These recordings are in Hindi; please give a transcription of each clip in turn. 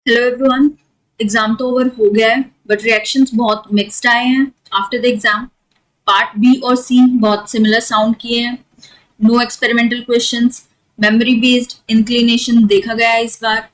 Hello everyone. एग्जाम तो ओवर हो गया है बट रिएक्शंस बहुत मिक्स्ड आए हैं after the exam. Part B और सी बहुत सिमिलर साउंड किए हैं। No experimental questions, memory based inclination देखा गया है इस बार।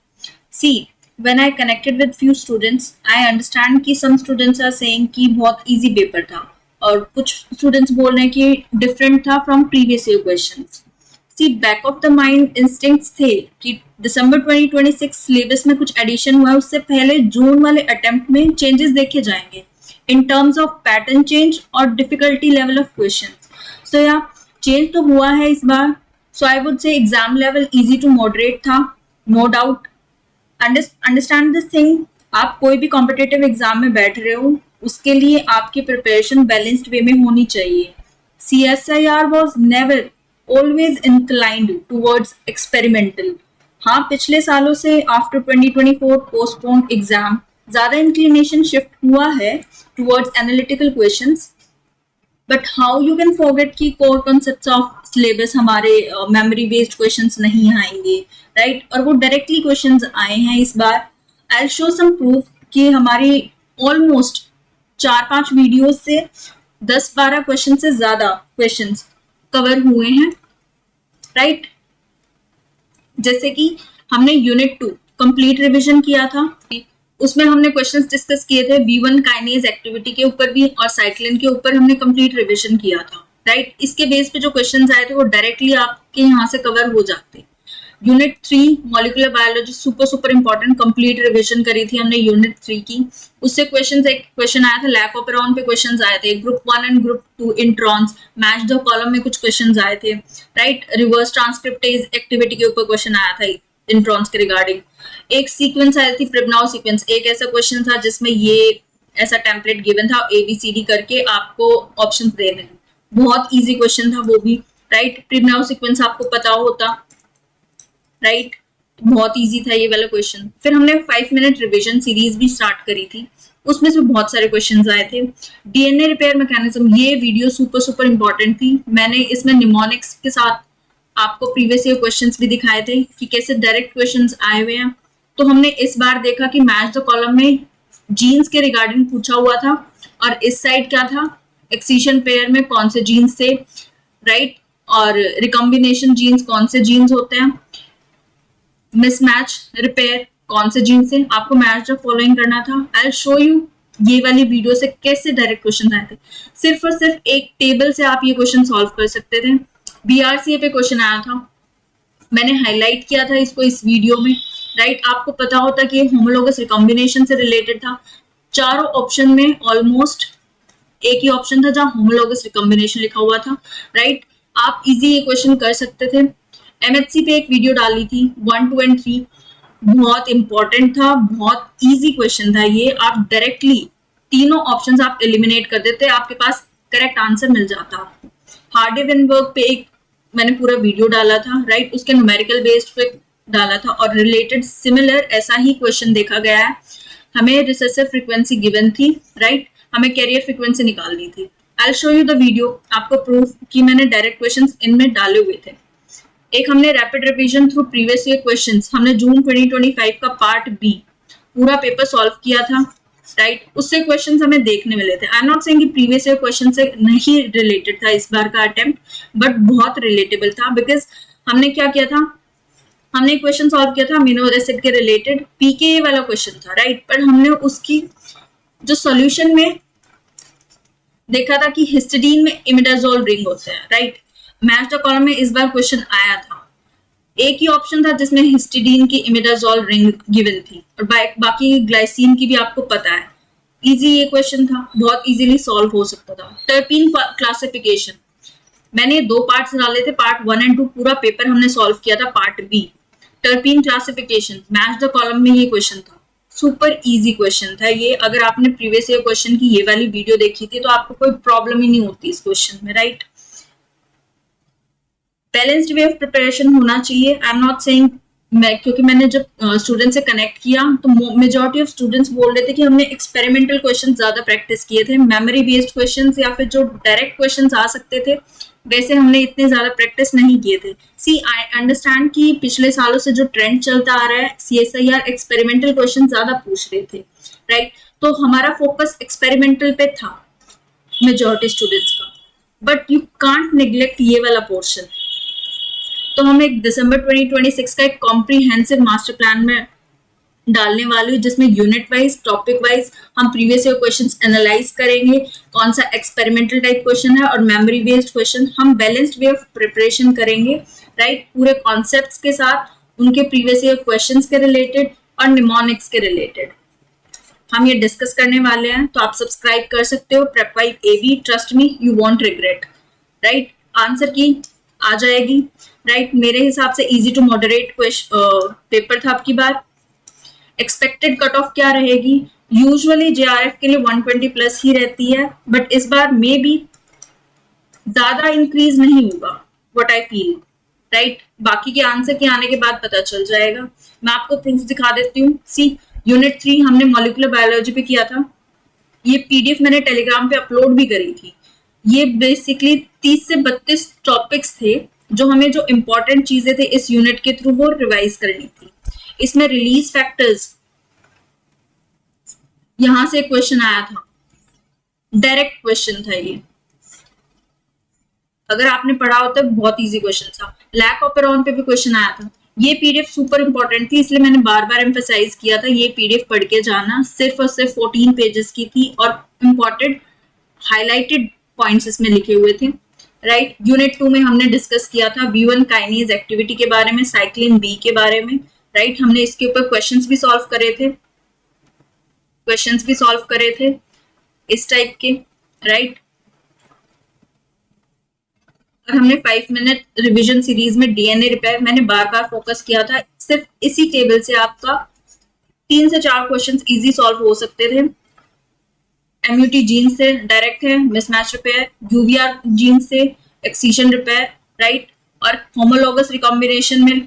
See when I connected with few students I understand कि सम स्टूडेंट्स आर सेइंग कि बहुत इजी पेपर था और कुछ स्टूडेंट्स बोल रहे हैं कि डिफरेंट था from previous year questions. See back of the mind instincts थे कि दिसंबर 2026 सिलेबस में कुछ एडिशन हुआ है, उससे पहले जून वाले अटेम्प्ट में चेंजेस देखे जाएंगे in terms of pattern change और difficulty level of question. So या चेंज तो हुआ है इस बार। So I would say exam level easy to moderate था, no doubt. Understand this thing. आप कोई भी कॉम्पिटेटिव एग्जाम में बैठ रहे हो उसके लिए आपकी प्रिपरेशन बैलेंस्ड वे में होनी चाहिए। CSIR was never always inclined towards experimental। हाँ, पिछले सालों से आफ्टर 2024 पोस्टपोन एग्जाम ज्यादा इंक्लिनेशन शिफ्ट हुआ है towards analytical questions. But how you can forget कि कोर कॉन्सेप्ट्स ऑफ सिलेबस हमारे मेमोरी बेस्ड क्वेश्चंस नहीं आएंगे, राइट? और वो डायरेक्टली क्वेश्चंस आए हैं इस बार। आई शो सम प्रूफ कि हमारी ऑलमोस्ट 4-5 वीडियोस से 10-12 क्वेश्चन से ज्यादा क्वेश्चंस कवर हुए हैं, राइट? जैसे कि हमने यूनिट 2 कंप्लीट रिवीजन किया था, उसमें हमने क्वेश्चंस डिस्कस किए थे V1 काइनेज एक्टिविटी के ऊपर भी और साइक्लिन के ऊपर हमने कंप्लीट रिवीजन किया था, राइट? इसके बेस पे जो क्वेश्चंस आए थे वो डायरेक्टली आपके यहाँ से कवर हो जाते। Unit 3 molecular biology super important complete revision करी थी हमने यूनिट 3 की। उससे क्वेश्चंस, एक क्वेश्चन आया था लैकोपेरॉन पे, क्वेश्चंस आए थे group 1 and group 2 introns, match the column में कुछ क्वेश्चंस आए थे, राइट? रिवर्स ट्रांसक्रिप्टेज एक्टिविटी के ऊपर क्वेश्चन आया था इंट्रॉन्स के रिगार्डिंग। एक सीक्वेंस आई थी प्रिबनाउ सीक्वेंस, एक ऐसा क्वेश्चन था जिसमें ये ऐसा टेम्पलेट गिवन था ABCD करके आपको ऑप्शंस देने हैं, बहुत इजी क्वेश्चन था वो भी, राइट? प्रिबनाउ सीक्वेंस आपको पता होता, राइट? बहुत इजी था ये वाला क्वेश्चन। फिर हमने 5 मिनट रिवीजन सीरीज भी स्टार्ट करी थी, उसमें से बहुत सारे क्वेश्चंस आए थे। DNA रिपेयर मैकेनिज्म, ये वीडियो सुपर इंपॉर्टेंट थी। मैंने इसमें निमोनिक्स के साथ आपको प्रीवियस ईयर क्वेश्चंस भी दिखाए थे कि कैसे डायरेक्ट क्वेश्चंस आए हुए हैं। तो हमने इस बार देखा कि मैच द कॉलम में जीन्स के रिगार्डिंग पूछा हुआ था और इस साइड क्या था, एक्सीशन पेयर में कौन से जीन्स थे, राइट? और रिकॉम्बिनेशन जीन्स कौन से जीन्स होते हैं, मिसमैच रिपेयर कौन से जीन से, आपको मैच द फॉलोइंग करना था। आई शो यू ये वाली वीडियो से कैसे डायरेक्ट क्वेश्चन आए थे। सिर्फ और सिर्फ एक टेबल से आप ये क्वेश्चन सॉल्व कर सकते थे। BRCA पे क्वेश्चन आया था, मैंने हाईलाइट किया था इसको इस वीडियो में, राइट? आपको पता होता कि होमोलोगस रिकॉम्बिनेशन से रिलेटेड था। चारों ऑप्शन में ऑलमोस्ट एक ही ऑप्शन था जहां होमोलोगस रिकॉम्बिनेशन लिखा हुआ था, राइट? आप इजी ये क्वेश्चन कर सकते थे। MHC पे एक वीडियो डाली थी 1, 2 एंड 3, बहुत इंपॉर्टेंट था, बहुत इजी क्वेश्चन था ये। आप डायरेक्टली तीनों ऑप्शंस आप एलिमिनेट कर देते, आपके पास करेक्ट आंसर मिल जाता आपको। हार्डी-वेनबर्ग पे एक मैंने पूरा वीडियो डाला था, राइट? उसके न्यूमेरिकल बेस्ड पे डाला था और रिलेटेड सिमिलर ऐसा ही क्वेश्चन देखा गया है। हमें रिसेसिव फ्रीक्वेंसी गिवन थी, राइट? हमें कैरियर फ्रीक्वेंसी निकालनी थी। I show you the video, आपको प्रूफ कि मैंने डायरेक्ट क्वेश्चंस इनमें डाले हुए थे। एक हमने rapid revision through previous year questions, हमने जून 2025 का पार्ट बी पूरा पेपर सॉल्व किया था, राइट? उससे क्वेश्चंस हमें देखने मिले थे। आई एम नॉट सेइंग कि प्रीवियस ईयर क्वेश्चन से नहीं रिलेटेड था इस बार का अटेम्प्ट, बट बहुत रिलेटेबल था। बिकॉज हमने क्या किया था, हमने क्वेश्चन सॉल्व किया था अमीनो एसिड के रिलेटेड, PKA वाला क्वेश्चन था, राइट? पर हमने उसकी जो सॉल्यूशन में देखा था कि हिस्टिडीन में इमिडाजोल रिंग होते हैं, राइट? मैच द कॉलम में इस बार क्वेश्चन आया था, एक ही ऑप्शन था जिसमें हिस्टिडीन की इमिडाजोल रिंग गिवन थी और बाकी ग्लाइसिन की भी आपको पता है। इजी ये क्वेश्चन था, बहुत इजीली सॉल्व हो सकता था। टर्पीन क्लासिफिकेशन, मैंने 2 पार्ट्स डाले थे, पार्ट 1 एंड 2 पूरा पेपर हमने सॉल्व किया था। Part B terpene classification, match the column में ये क्वेश्चन था, सुपर इजी क्वेश्चन था ये। अगर आपने प्रीवियस ईयर क्वेश्चन की ये वाली वीडियो देखी थी तो आपको कोई प्रॉब्लम ही नहीं होती इस क्वेश्चन में, right? Balanced way of preparation होना चाहिए। आई एम नॉट सेइंग, क्योंकि मैंने जब स्टूडेंट से कनेक्ट किया तो मेजॉरिटी ऑफ स्टूडेंट्स बोल रहे थे कि हमने एक्सपेरिमेंटल क्वेश्चन ज्यादा प्रैक्टिस किए थे, मेमोरी बेस्ड क्वेश्चंस या फिर जो डायरेक्ट क्वेश्चंस आ सकते थे वैसे हमने इतने ज्यादा प्रैक्टिस नहीं किए थे। सी आई अंडरस्टैंड कि पिछले सालों से जो ट्रेंड चलता आ रहा है, CSIR एक्सपेरिमेंटल क्वेश्चन ज्यादा पूछ रहे थे, राइट? तो हमारा फोकस एक्सपेरिमेंटल पे था मेजॉरिटी स्टूडेंट्स का, बट यू कांट नेग्लेक्ट ये वाला पोर्शन। तो हम एक दिसंबर 2026 का एक कॉम्प्रिहेंसिव मास्टर प्लान में डालने वाली हूँ, जिसमें यूनिट वाइज, टॉपिक वाइज हम प्रीवियस ईयर क्वेश्चंस एनालाइज करेंगे, कौन सा एक्सपेरिमेंटल टाइप क्वेश्चन है और मेमोरी बेस्ड क्वेश्चन। हम बैलेंस्ड वे ऑफ प्रिपरेशन करेंगे, राइट? पूरे कॉन्सेप्ट्स के साथ, उनके प्रीवियस ईयर क्वेश्चंस के रिलेटेड और निमोनिक्स के रिलेटेड हम ये डिस्कस करने वाले हैं। तो आप सब्सक्राइब कर सकते हो prep vibe AB, trust me you want regret, right? Answer की आ जाएगी, राइट? मेरे हिसाब से इजी टू मॉडरेट पेपर था आपकी बार। एक्सपेक्टेड कट ऑफ क्या रहेगी? यूजुअली JRF के लिए 120 प्लस ही रहती है, बट इस बार मे बी ज्यादा इंक्रीज नहीं होगा, व्हाट आई फील, राइट? बाकी के आंसर के आने के बाद पता चल जाएगा। मैं आपको प्रूफ दिखा देती हूँ। सी यूनिट 3 हमने मॉलिक्यूलर बायोलॉजी पे किया था, ये PDF मैंने टेलीग्राम पे अपलोड भी करी थी। ये बेसिकली 30 से 32 टॉपिक्स थे जो हमें, जो इंपॉर्टेंट चीजें थे इस यूनिट के थ्रू, वो रिवाइज करनी थी। इसमें रिलीज फैक्टर्स, यहां से क्वेश्चन आया था, डायरेक्ट क्वेश्चन था ये, अगर आपने पढ़ा होता है बहुत इजी क्वेश्चन था। लैक ऑपेरॉन पे भी क्वेश्चन आया था। ये PDF सुपर इंपॉर्टेंट थी, इसलिए मैंने बार बार एम्फेसाइज किया था ये PDF पढ़ के जाना। सिर्फ और सिर्फ 14 पेजेस की थी और इंपॉर्टेंट हाईलाइटेड पॉइंट्स इसमें लिखे हुए थे, राइट? यूनिट 2 में हमने डिस्कस किया था V1 काइनेज एक्टिविटी के बारे में, साइक्लिन B के बारे में, राइट? हमने इसके ऊपर क्वेश्चंस भी सॉल्व करे थे इस टाइप के, राइट? और हमने 5 मिनट रिवीजन सीरीज में DNA रिपेयर, मैंने बार बार फोकस किया था। सिर्फ इसी टेबल से आपका 3 से 4 क्वेश्चंस इजी सॉल्व हो सकते थे। MUT जीन से डायरेक्ट है मिसमैच रिपेयर, UVR जीन से एक्सीशन रिपेयर, राइट? और होमोलॉगस रिकॉम्बिनेशन में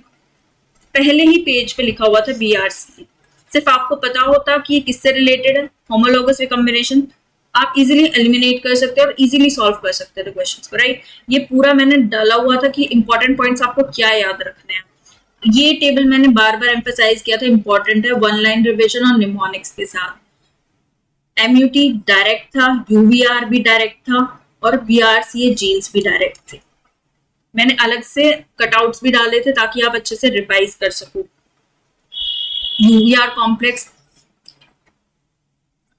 पहले ही पेज पे लिखा हुआ था BRC। सिर्फ आपको पता होता कि ये किससे रिलेटेड है, होमोलॉगस रिकॉम्बिनेशन, आप इजीली एलिमिनेट कर सकते हो और इजीली सॉल्व कर सकते थे क्वेश्चंस को, राइट? ये पूरा मैंने डाला हुआ था कि इंपॉर्टेंट पॉइंट्स आपको क्या याद रखने हैं। ये टेबल मैंने बार बार एम्फेसाइज किया था, इंपॉर्टेंट है, 1 लाइन रिविजन और निमोनिक्स के साथ। MUT डायरेक्ट था, UVR भी डायरेक्ट था और BRCA जीन्स भी डायरेक्ट थे। मैंने अलग से कटआउट्स भी डाले थे ताकि आप अच्छे से रिवाइज कर सको। UVR complex,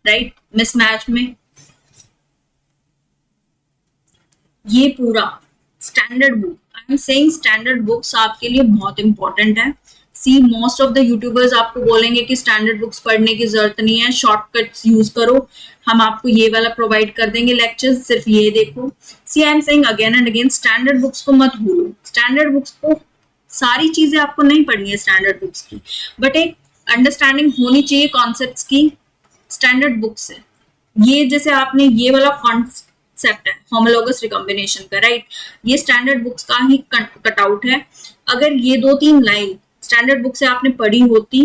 right? मिसमैच में ये पूरा standard book, I am saying standard books आपके लिए बहुत इंपॉर्टेंट है। सी मोस्ट ऑफ द यूट्यूबर्स आपको बोलेंगे कि स्टैंडर्ड बुक्स पढ़ने की जरूरत नहीं है, शॉर्टकट्स यूज करो, हम आपको ये वाला प्रोवाइड कर देंगे लेक्चर्स, सिर्फ ये देखो। See I am saying again and again, standard books को मत भूलो। स्टैंडर्ड बुक्स को, सारी चीजें आपको नहीं पढ़नी है स्टैंडर्ड बुक्स की, बट एक अंडरस्टैंडिंग होनी चाहिए कॉन्सेप्ट्स की स्टैंडर्ड बुक से। ये जैसे आपने ये वाला कॉन्सेप्ट है होमोलॉगस रिकॉम्बिनेशन का, राइट? ये स्टैंडर्ड बुक्स का ही कटआउट है। अगर ये 2-3 लाइन स्टैंडर्ड बुक से आपने पढ़ी होती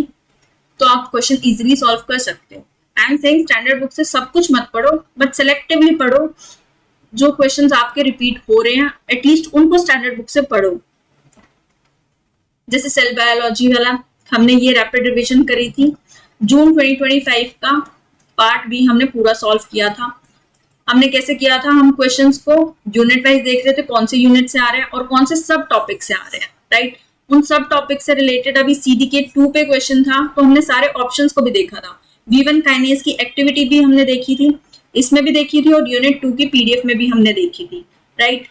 तो आप क्वेश्चन इजीली सॉल्व कर सकते हो। आई एम सेइंग स्टैंडर्ड बुक से सब कुछ मत पढ़ो, बट सेलेक्टिवली पढ़ो। जो क्वेश्चंस आपके रिपीट हो रहे हैं एटलीस्ट उनको स्टैंडर्ड बुक से पढ़ो। जैसे सेल बायोलॉजी वाला हमने ये रैपिड रिवीजन करी थी। जून 2025 का पार्ट B हमने पूरा सॉल्व किया था। हमने कैसे किया था, हम क्वेश्चंस को यूनिट वाइज देख रहे थे, कौन से यूनिट से आ रहे हैं और कौन से सब टॉपिक से आ रहे हैं, राइट? उन सब टॉपिक से रिलेटेड अभी CDK 2 पे क्वेश्चन था तो हमने सारे ऑप्शंस को भी देखा था। V1 काइनेज की एक्टिविटी भी हमने देखी थी, इसमें भी देखी थी और यूनिट 2 की PDF में भी हमने देखी थी, right?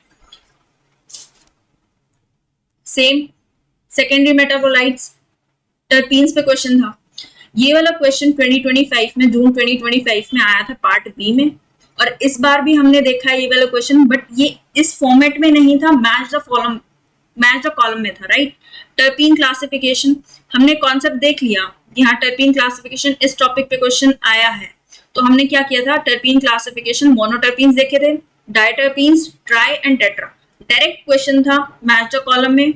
Same secondary metabolites, terpenes पे क्वेश्चन था। ये वाला क्वेश्चन 2025 में, जून 2025 में आया था पार्ट B में, और इस बार भी हमने देखा है ये वाला क्वेश्चन, बट ये इस फॉर्मेट में नहीं था, मैच द कॉलम में था, राइट? टर्पीन क्लासिफिकेशन हमने कॉन्सेप्ट देख लिया, यहाँ टर्पीन क्लासिफिकेशन इस टॉपिक पे क्वेश्चन आया है, तो हमने क्या किया था, टर्पीन क्लासिफिकेशन मोनोटर्पीन्स देखे थे, diterpenes, tri and tetra. Direct question था मैच द कॉलम में।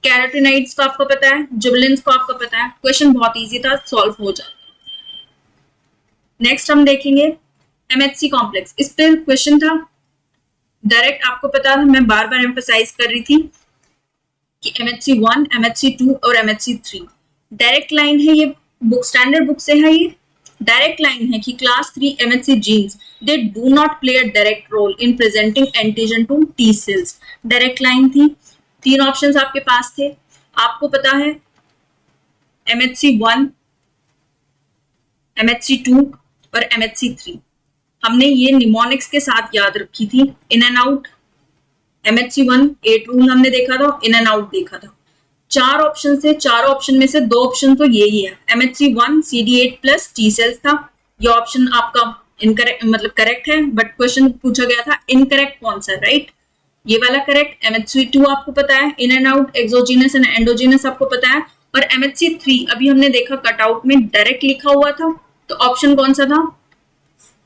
कैरोटीनॉइड्स को आपको पता है, जुबिलिन्स को आपको पता है, क्वेश्चन बहुत इजी था, सॉल्व हो जाता। नेक्स्ट हम देखेंगे MHC कॉम्प्लेक्स, इस पे क्वेश्चन था डायरेक्ट आपको पता है, मैं बार बार एम्फसाइज कर रही थी कि MHC 1, MHC 2 और MHC 3 डायरेक्ट लाइन है, ये बुक स्टैंडर्ड बुक से है, ये डायरेक्ट लाइन है कि class 3 MHC genes they do not play a direct role in presenting antigen to T cells. Direct line थी, तीन ऑप्शंस आपके पास थे, आपको पता है MHC 1, MHC 2 और MHC 3 हमने ये निमोनिक्स के साथ याद रखी थी, in and out. MHC 1 8 rule हमने देखा था, इन एंड आउट देखा था। चार ऑप्शन से, चार ऑप्शन में से दो ऑप्शन तो यही है, MHC 1 CD8 plus T cells था, ये ऑप्शन आपका इनकरेक्ट मतलब करेक्ट है, बट क्वेश्चन पूछा गया था इनकरेक्ट कौन सा, राइट, ये वाला करेक्ट। MHC 2 आपको पता है, in and out, exogenous and endogenous आपको पता है, और MHC 3 अभी हमने देखा कटआउट में डायरेक्ट लिखा हुआ था, तो ऑप्शन कौन सा था,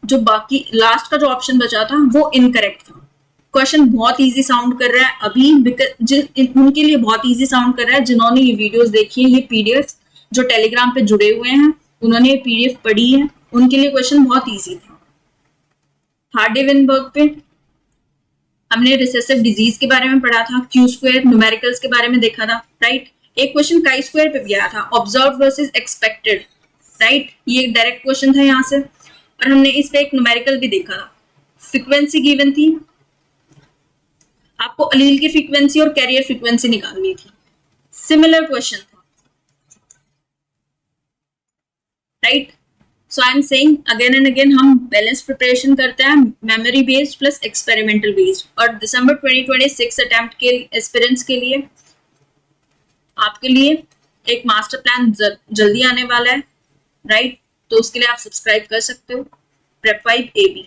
जो बाकी लास्ट का जो ऑप्शन बचा था वो इनकरेक्ट था। क्वेश्चन बहुत इजी साउंड कर रहा है अभी, उनके लिए बहुत इजी साउंड कर रहा है जिन्होंने ये वीडियोस देखी है, ये पीडीएफ जो टेलीग्राम पे जुड़े हुए हैं उन्होंने ये पीडीएफ पढ़ी है, उनके लिए क्वेश्चन बहुत इजी था। हार्डी-वेनबर्ग पे हमने रिसेसिव डिजीज के बारे में पढ़ा था, क्यू स्क्वायर, न्यूमेरिकल्स के बारे में देखा था, राइट। एक क्वेश्चन काई स्क्वायर पे भी आया था, ऑब्जर्व वर्सेस एक्सपेक्टेड, राइट, ये एक डायरेक्ट क्वेश्चन था यहाँ से, और हमने इस पे एक न्यूमेरिकल भी देखा था। फ्रीक्वेंसी गिवन थी, आपको अलील की फ्रीक्वेंसी और कैरियर फ्रीक्वेंसी निकालनी थी, सिमिलर क्वेश्चन था, right. So I am saying again and again, हम बैलेंस प्रिपरेशन करते हैं, memory based plus experimental based, और दिसंबर 2026 अटेम्प्ट के एस्पिरेंट्स के लिए आपके लिए एक मास्टर प्लान जल्दी आने वाला है, राइट। तो उसके लिए आप सब्सक्राइब कर सकते हो, प्रेप 5 AB।